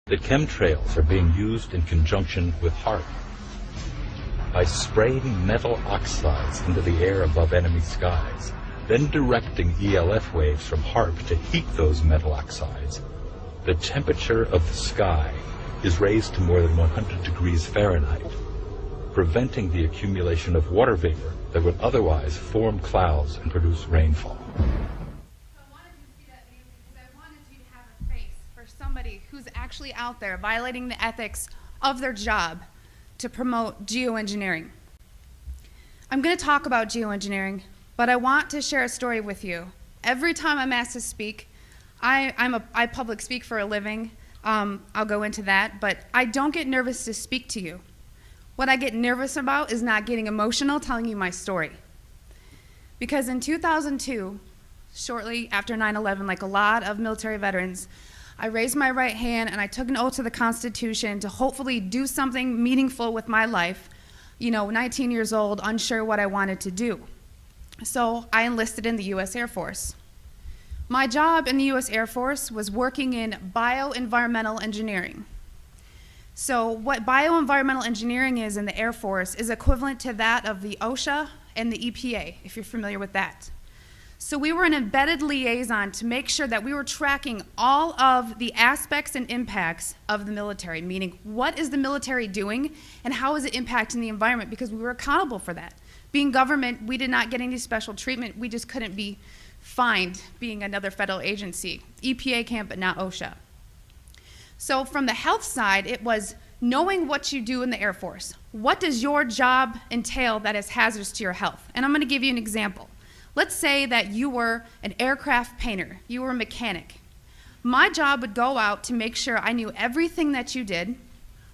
The chemtrails are being used in conjunction with HAARP. By spraying metal oxides into the air above enemy skies, then directing ELF waves from HAARP to heat those metal oxides, the temperature of the sky is raised to more than 100 degrees Fahrenheit, preventing the accumulation of water vapor that would otherwise form clouds and produce rainfall. Somebody who's actually out there violating the ethics of their job to promote geoengineering. I'm going to talk about geoengineering, but I want to share a story with you. Every time I'm asked to speak, I public speak for a living. I'll go into that, but I don't get nervous to speak to you. What I get nervous about is not getting emotional telling you my story. Because in 2002, shortly after 9/11, like a lot of military veterans, I raised my right hand and I took an oath to the Constitution to hopefully do something meaningful with my life. 19 years old, unsure what I wanted to do. So I enlisted in the U.S. Air Force. My job in the U.S. Air Force was working in bioenvironmental engineering. So what bioenvironmental engineering is in the Air Force is equivalent to that of the OSHA and the EPA, if you're familiar with that. So we were an embedded liaison to make sure that we were tracking all of the aspects and impacts of the military, meaning what is the military doing and how is it impacting the environment, because we were accountable for that. Being government, we did not get any special treatment. We just couldn't be fined being another federal agency. EPA can't, but not OSHA. So from the health side, it was knowing what you do in the Air Force. What does your job entail that is hazardous to your health? And I'm going to give you an example. Let's say that you were an aircraft painter, you were a mechanic. My job would go out to make sure I knew everything that you did,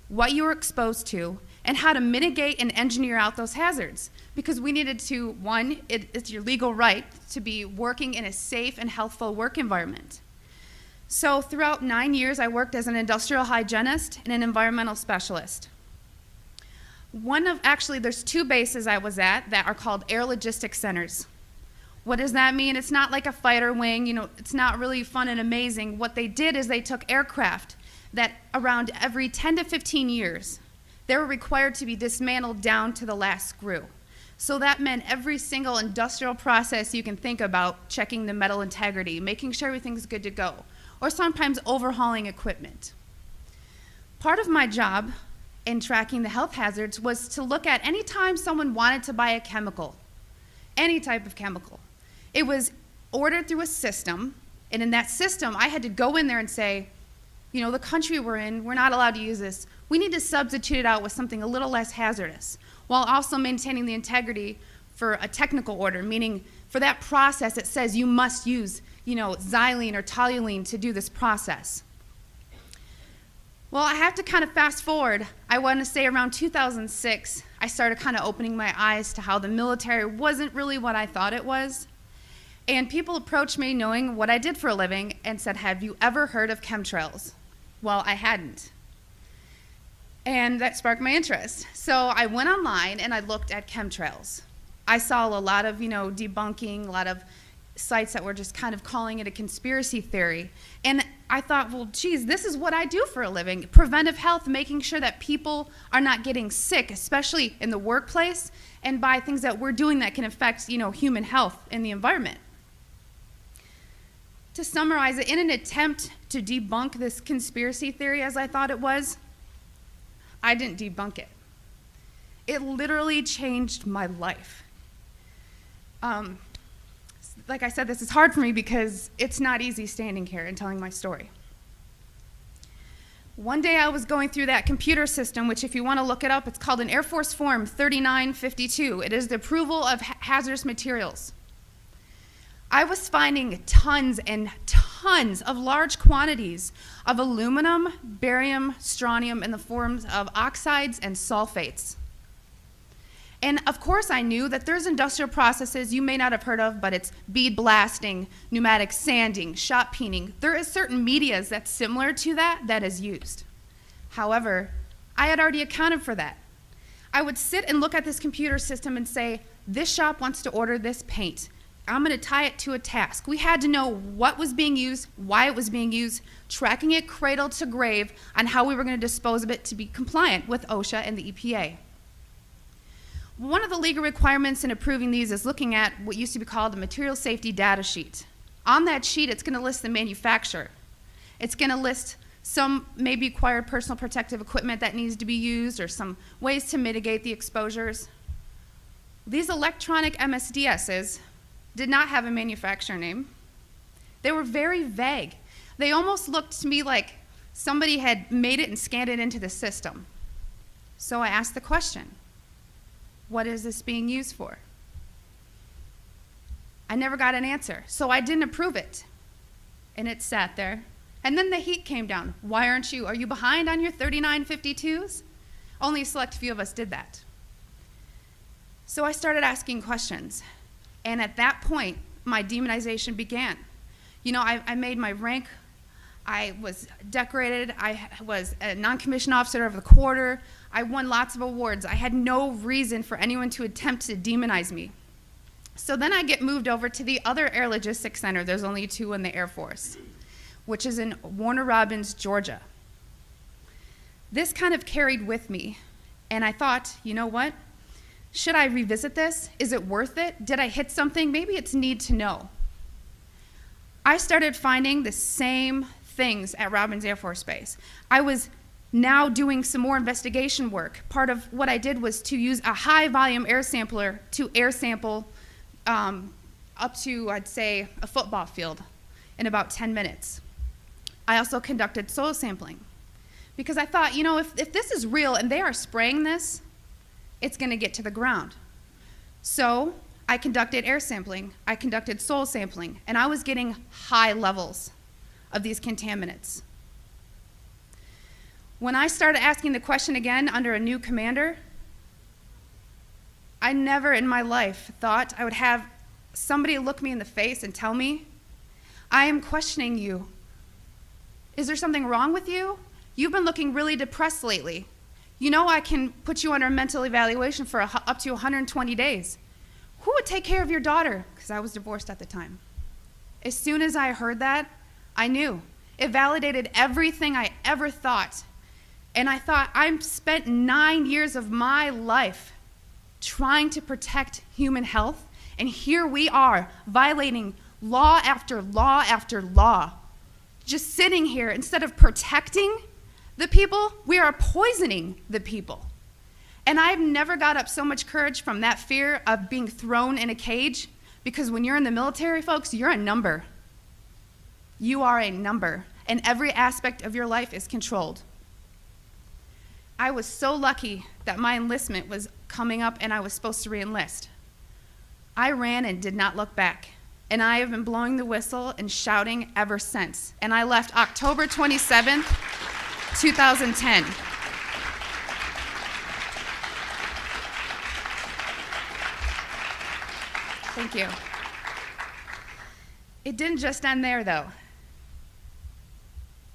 what you were exposed to, and how to mitigate and engineer out those hazards. Because we needed to, one, it's your legal right to be working in a safe and healthful work environment. So throughout 9 years, I worked as an industrial hygienist and an environmental specialist. There's two bases I was at that are called air logistics centers. What does that mean? It's not like a fighter wing, it's not really fun and amazing. What they did is they took aircraft that around every 10 to 15 years, they were required to be dismantled down to the last screw. So that meant every single industrial process you can think about, checking the metal integrity, making sure everything's good to go, or sometimes overhauling equipment. Part of my job in tracking the health hazards was to look at any time someone wanted to buy a chemical, any type of chemical. It was ordered through a system, and in that system, I had to go in there and say, the country we're in, we're not allowed to use this. We need to substitute it out with something a little less hazardous, while also maintaining the integrity for a technical order, meaning for that process, it says you must use, xylene or toluene to do this process. Well, I have to kind of fast forward. I want to say around 2006, I started kind of opening my eyes to how the military wasn't really what I thought it was. And people approached me knowing what I did for a living and said, have you ever heard of chemtrails? Well, I hadn't. And that sparked my interest. So I went online and I looked at chemtrails. I saw a lot of, debunking, a lot of sites that were just kind of calling it a conspiracy theory. And I thought, well, geez, this is what I do for a living. Preventive health, making sure that people are not getting sick, especially in the workplace, and by things that we're doing that can affect, human health and the environment. To summarize it, in an attempt to debunk this conspiracy theory as I thought it was, I didn't debunk it. It literally changed my life. Like I said, this is hard for me because it's not easy standing here and telling my story. One day I was going through that computer system, which if you want to look it up, it's called an Air Force Form 3952. It is the approval of hazardous materials. I was finding tons and tons of large quantities of aluminum, barium, strontium in the forms of oxides and sulfates. And of course I knew that there's industrial processes you may not have heard of, but it's bead blasting, pneumatic sanding, shot peening. There is certain medias that's similar to that is used. However, I had already accounted for that. I would sit and look at this computer system and say, this shop wants to order this paint. I'm going to tie it to a task. We had to know what was being used, why it was being used, tracking it cradle to grave on how we were going to dispose of it to be compliant with OSHA and the EPA. One of the legal requirements in approving these is looking at what used to be called a material safety data sheet. On that sheet, it's going to list the manufacturer. It's going to list some maybe acquired personal protective equipment that needs to be used or some ways to mitigate the exposures. These electronic MSDSs did not have a manufacturer name. They were very vague. They almost looked to me like somebody had made it and scanned it into the system. So I asked the question, what is this being used for? I never got an answer, so I didn't approve it. And it sat there. And then the heat came down. Why aren't you? Are you behind on your 3952s? Only a select few of us did that. So I started asking questions. And at that point, my demonization began. You know, I made my rank. I was decorated. I was a non-commissioned officer of the quarter. I won lots of awards. I had no reason for anyone to attempt to demonize me. So then I get moved over to the other Air Logistics Center. There's only 2 in the Air Force, which is in Warner Robins, Georgia. This kind of carried with me. And I thought, you know what? Should I revisit this? Is it worth it? Did I hit something? Maybe it's need to know. I started finding the same things at Robins Air Force Base. I was now doing some more investigation work. Part of what I did was to use a high volume air sampler to air sample up to, I'd say, a football field in about 10 minutes. I also conducted soil sampling because I thought, you know, if this is real and they are spraying this, it's going to get to the ground. So I conducted air sampling, I conducted soil sampling, and I was getting high levels of these contaminants. When I started asking the question again under a new commander, I never in my life thought I would have somebody look me in the face and tell me, I am questioning you. Is there something wrong with you? You've been looking really depressed lately. You know I can put you under a mental evaluation for up to 120 days. Who would take care of your daughter? Because I was divorced at the time. As soon as I heard that, I knew. It validated everything I ever thought. And I thought, I've spent 9 years of my life trying to protect human health, and here we are violating law after law after law. Just sitting here, instead of protecting the people, we are poisoning the people. And I've never got up so much courage from that fear of being thrown in a cage, because when you're in the military, folks, you're a number. You are a number, and every aspect of your life is controlled. I was so lucky that my enlistment was coming up and I was supposed to re-enlist. I ran and did not look back. And I have been blowing the whistle and shouting ever since. And I left October 27th, 2010. Thank you. It didn't just end there, though.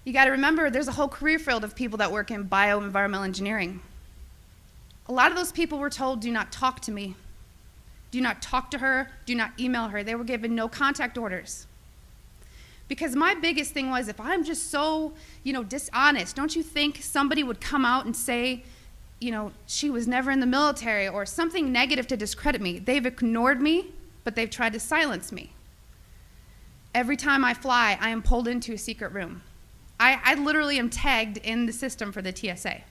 You got to remember, there's a whole career field of people that work in bioenvironmental engineering. A lot of those people were told, do not talk to me. Do not talk to her. Do not email her. They were given no contact orders. Because my biggest thing was, if I'm just so, dishonest, don't you think somebody would come out and say, she was never in the military or something negative to discredit me? They've ignored me, but they've tried to silence me. Every time I fly, I am pulled into a secret room. I literally am tagged in the system for the TSA.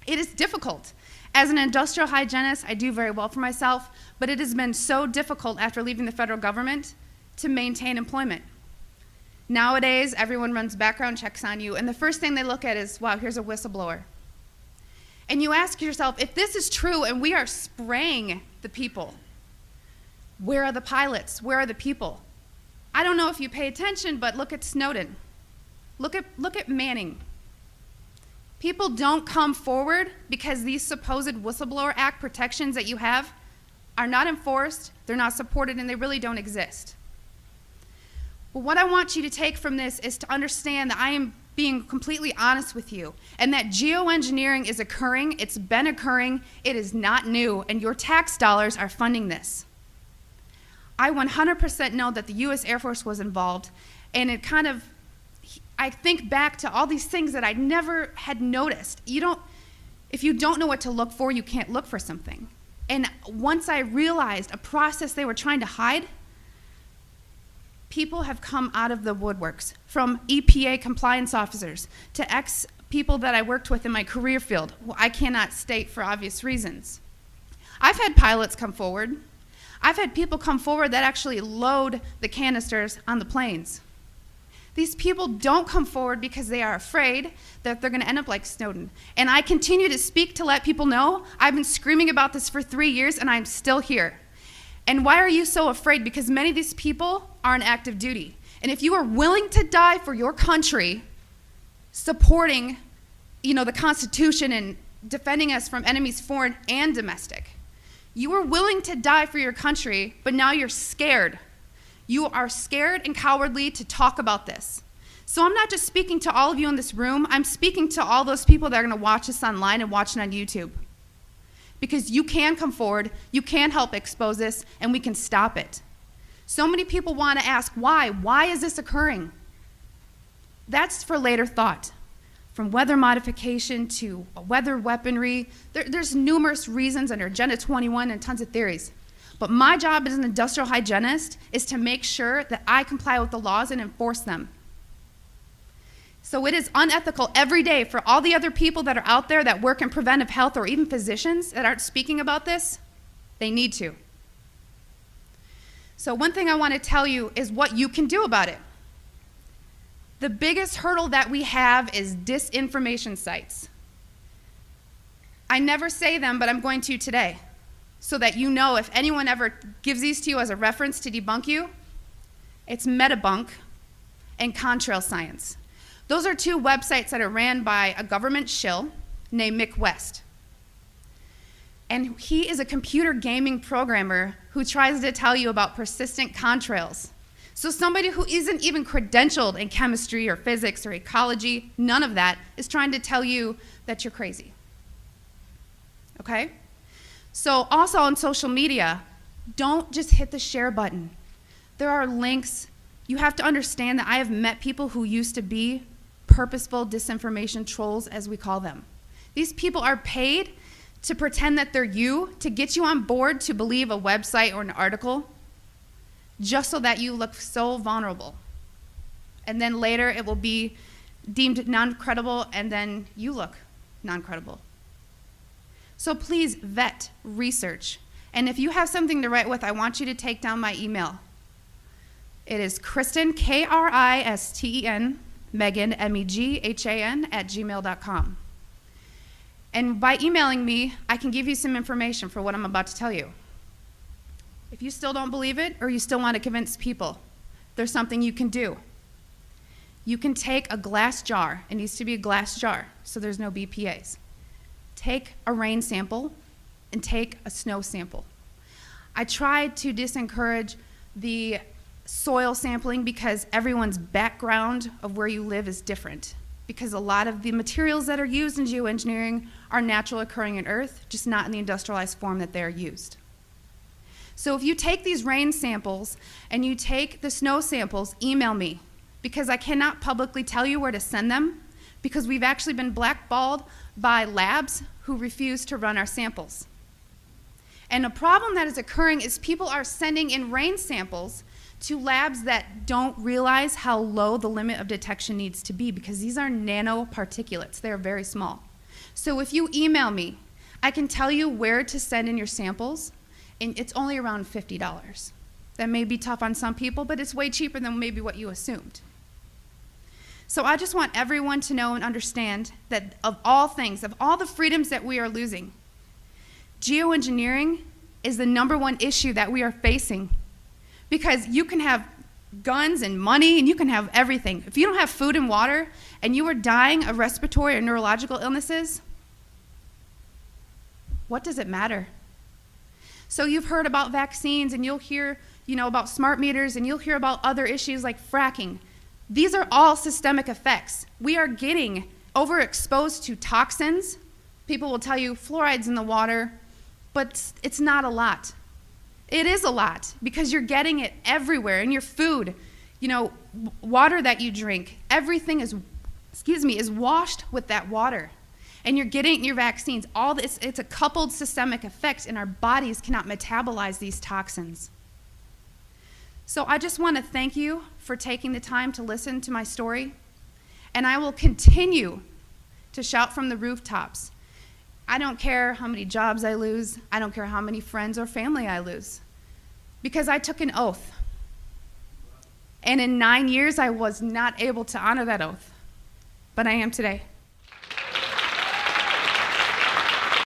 It is difficult. As an industrial hygienist, I do very well for myself, but it has been so difficult after leaving the federal government to maintain employment. Nowadays, everyone runs background checks on you, and the first thing they look at is, wow, here's a whistleblower. And you ask yourself, if this is true and we are spraying the people, where are the pilots? Where are the people? I don't know if you pay attention, but look at Snowden. Look at Manning. People don't come forward because these supposed Whistleblower Act protections that you have are not enforced, they're not supported, and they really don't exist. But what I want you to take from this is to understand that I am being completely honest with you, and that geoengineering is occurring, it's been occurring, it is not new, and your tax dollars are funding this. I 100% know that the U.S. Air Force was involved, and it kind of, I think back to all these things that I never had noticed. If you don't know what to look for, you can't look for something. And once I realized a process they were trying to hide, people have come out of the woodworks, from EPA compliance officers to ex-people that I worked with in my career field, who I cannot state for obvious reasons. I've had pilots come forward. I've had people come forward that actually load the canisters on the planes. These people don't come forward because they are afraid that they're going to end up like Snowden. And I continue to speak to let people know I've been screaming about this for 3 years and I'm still here. And why are you so afraid? Because many of these people are on active duty. And if you are willing to die for your country, supporting, the Constitution and defending us from enemies foreign and domestic, you are willing to die for your country, but now you're scared. You are scared and cowardly to talk about this. So I'm not just speaking to all of you in this room, I'm speaking to all those people that are going to watch this online and watch it on YouTube. Because you can come forward, you can help expose this, and we can stop it. So many people want to ask, why? Why is this occurring? That's for later thought. From weather modification to weather weaponry, there's numerous reasons under Agenda 21 and tons of theories. But my job as an industrial hygienist is to make sure that I comply with the laws and enforce them. So it is unethical every day for all the other people that are out there that work in preventive health, or even physicians that aren't speaking about this. They need to. So one thing I want to tell you is what you can do about it. The biggest hurdle that we have is disinformation sites. I never say them, but I'm going to today, so that you know if anyone ever gives these to you as a reference to debunk you, it's Metabunk and Contrail Science. Those are two websites that are ran by a government shill named Mick West. And he is a computer gaming programmer who tries to tell you about persistent contrails. So somebody who isn't even credentialed in chemistry or physics or ecology, none of that, is trying to tell you that you're crazy. Okay? So also on social media, don't just hit the share button. There are links. You have to understand that I have met people who used to be purposeful disinformation trolls, as we call them. These people are paid to pretend that they're you, to get you on board to believe a website or an article, just so that you look so vulnerable. And then later it will be deemed non-credible, and then you look non-credible. So please vet, research. And if you have something to write with, I want you to take down my email. It is Kristen, Kristen, Meghan, Meghan, @gmail.com. And by emailing me, I can give you some information for what I'm about to tell you. If you still don't believe it, or you still want to convince people, there's something you can do. You can take a glass jar. It needs to be a glass jar, so there's no BPAs. Take a rain sample and take a snow sample. I tried to discourage the soil sampling because everyone's background of where you live is different. Because a lot of the materials that are used in geoengineering are natural occurring in Earth, just not in the industrialized form that they're used. So if you take these rain samples and you take the snow samples, email me, because I cannot publicly tell you where to send them, because we've actually been blackballed by labs who refuse to run our samples. And a problem that is occurring is people are sending in rain samples to labs that don't realize how low the limit of detection needs to be, because these are nanoparticulates. They're very small. So if you email me, I can tell you where to send in your samples, and it's only around $50. That may be tough on some people, but it's way cheaper than maybe what you assumed. So I just want everyone to know and understand that of all things, of all the freedoms that we are losing, geoengineering is the #1 issue that we are facing. Because you can have guns and money and you can have everything. If you don't have food and water and you are dying of respiratory or neurological illnesses, what does it matter? So you've heard about vaccines, and you'll hear, about smart meters, and you'll hear about other issues like fracking. These are all systemic effects. We are getting overexposed to toxins. People will tell you fluoride's in the water, but it's not a lot. It is a lot because you're getting it everywhere in your food, water that you drink. Everything is washed with that water. And you're getting your vaccines. All this, it's a coupled systemic effect, and our bodies cannot metabolize these toxins. So I just want to thank you for taking the time to listen to my story. And I will continue to shout from the rooftops. I don't care how many jobs I lose. I don't care how many friends or family I lose. Because I took an oath. And in 9 years, I was not able to honor that oath. But I am today.